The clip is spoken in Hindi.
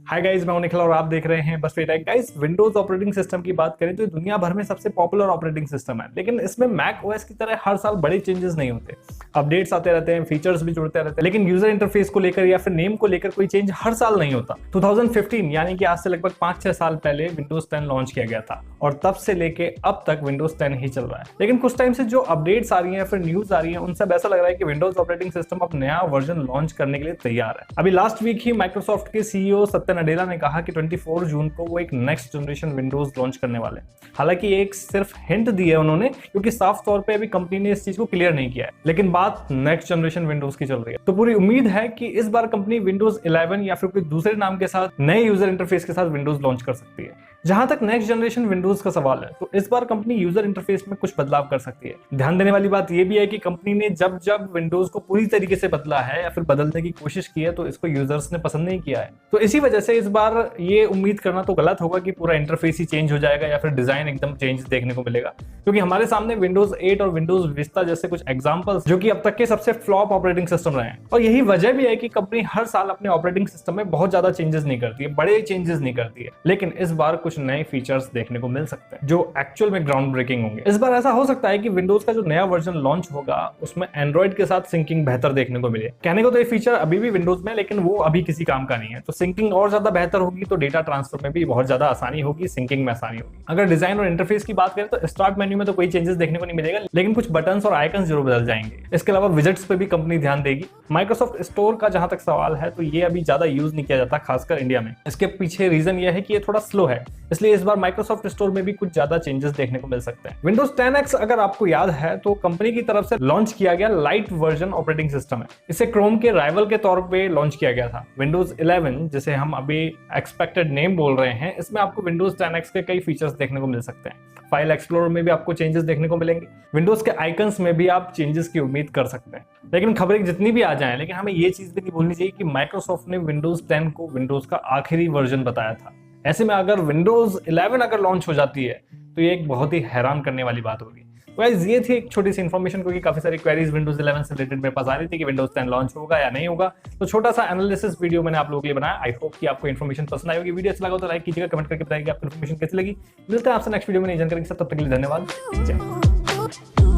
हाय गाइस, मैं हूं निखिल और आप देख रहे हैं बस wait. Guys, Windows operating system की बात करें तो ये दुनिया भर में सबसे पॉपुलर ऑपरेटिंग सिस्टम है, लेकिन इसमें मैक ओएस की तरह हर साल बड़े चेंजेस नहीं होते। अपडेट्स आते रहते हैं, फीचर्स भी जुड़ते रहते हैं, लेकिन यूजर इंटरफेस को लेकर या फिर नेम को लेकर कोई चेंज हर साल नहीं होता। 2015 यानी कि आज से लगभग 5-6 साल पहले विंडोज 10 लॉन्च किया गया था और तब से लेके अब तक विंडोज 10 ही चल रहा है। लेकिन कुछ टाइम से जो अपडेट्स आ रही हैं या फिर न्यूज आ रही है, उनसे ऐसा लग रहा है कि विंडोज ऑपरेटिंग सिस्टम अब नया वर्जन लॉन्च करने के लिए तैयार है। अभी लास्ट वीक ही माइक्रोसॉफ्ट के सीईओ सत्या नडेला ने कहा कि 24 जून को वो एक नेक्स्ट जनरेशन विंडोज लॉन्च करने वाले हैं। हालांकि एक सिर्फ हिंट दी है उन्होंने, क्योंकि साफ तौर पे अभी कंपनी ने इस चीज को क्लियर नहीं किया है, लेकिन बात नेक्स्ट जनरेशन विंडोज की चल रही है। तो पूरी उम्मीद है कि इस बार कंपनी विंडोज 11 या फिर कोई दूसरे नाम के साथ नए यूजर इंटरफेस के साथ विंडोज लॉन्च कर सकती है। जहां तक नेक्स्ट जनरेशन विंडोज का सवाल है, तो इस बार कंपनी यूजर इंटरफेस में कुछ बदलाव कर सकती है। ध्यान देने वाली बात यह भी है कि कंपनी ने जब जब विंडोज को पूरी तरीके से बदला है या फिर बदलने की कोशिश की है, तो इसको यूजर्स ने पसंद नहीं किया है। तो इसी वजह से इस बार ये उम्मीद करना तो गलत होगा कि पूरा इंटरफेस ही चेंज हो जाएगा या फिर डिजाइन एकदम चेंज देखने को मिलेगा, क्योंकि हमारे सामने विंडोज 8 और विंडोज विस्टा जैसे कुछ एग्जांपल्स जो कि अब तक के सबसे फ्लॉप ऑपरेटिंग सिस्टम रहे हैं। और यही वजह भी है कि कंपनी हर साल अपने ऑपरेटिंग सिस्टम में बहुत ज्यादा चेंजेस नहीं करती है, बड़े चेंजेस नहीं करती है, लेकिन इस बार कुछ नए फीचर्स देखने को मिल सकते हैं जो एक्चुअल में ग्राउंड ब्रेकिंग होंगे। इस बार ऐसा हो सकता है कि विंडोज का जो नया वर्जन लॉन्च होगा उसमें एंड्रॉइड के साथ सिंकिंग बेहतर देखने को मिले। कहने को तो ये फीचर अभी भी विंडोज में, लेकिन वो अभी किसी काम का नहीं है। तो सिंकिंग और ज्यादा बेहतर होगी तो डेटा ट्रांसफर में भी बहुत ज्यादा आसानी होगी, सिंकिंग में आसानी होगी। अगर डिजाइन और इंटरफेस की बात करें तो स्टार्ट मेन्यू में तो कोई चेंजेस देखने को नहीं मिलेगा, लेकिन कुछ बटन्स और आइकन्स जरूर बदल जाएंगे। इसके अलावा विजेट्स पे भी कंपनी ध्यान देगी। माइक्रोसॉफ्ट स्टोर का जहां तक सवाल है, तो ये अभी ज्यादा यूज नहीं किया जाता, खासकर इंडिया में। इसके पीछे रीजन ये है कि ये थोड़ा स्लो है, इसलिए इस बार माइक्रोसॉफ्ट स्टोर में भी कुछ ज्यादा चेंजेस देखने को मिल सकते हैं। विंडोज 10X अगर आपको याद है तो कंपनी की तरफ से लॉन्च किया गया लाइट वर्जन ऑपरेटिंग सिस्टम है। इसे क्रोम के राइवल के तौर पे लॉन्च किया गया था। विंडोज 11 जिसे हम अभी एक्सपेक्टेड नेम बोल रहे हैं, इसमें आपको विंडोज 10X के कई फीचर्स देखने को मिल सकते हैं। फाइल एक्सप्लोरर में भी आपको चेंजेस देखने को मिलेंगे। विंडोज के आइकन्स में भी आप चेंजेस की उम्मीद कर सकते हैं। लेकिन खबरें जितनी भी आ जाएं, लेकिन हमें ये चीज भी नहीं भूलनी चाहिए कि माइक्रोसॉफ्ट ने विंडोज 10 को विंडोज का आखिरी वर्जन बताया था। ऐसे में अगर विंडोज 11 अगर लॉन्च हो जाती है तो ये एक बहुत ही हैरान करने वाली बात होगी। तो गाइस, ये थी एक छोटी सी इन्फॉर्मेशन, क्योंकि काफी सारी क्वेरीज विंडोज 11 से रिलेटेड मेरे पास आ रही थी कि विंडोज 10 लॉन्च होगा या नहीं होगा। तो छोटा सा एनालिसिस वीडियो मैंने आप लोगों के लिए बनाया। आई होप कि आपको इन्फॉर्मेशन पसंद आई होगी। वीडियो अच्छा लगा तो लाइक कीजिएगा, कमेंट करके बताइए आपको इन्फॉर्मेशन कैसी लगी। मिलते हैं आपसे नेक्स्ट वीडियो में नई जानकारी के साथ, तब तक के लिए धन्यवाद। जय हिंद।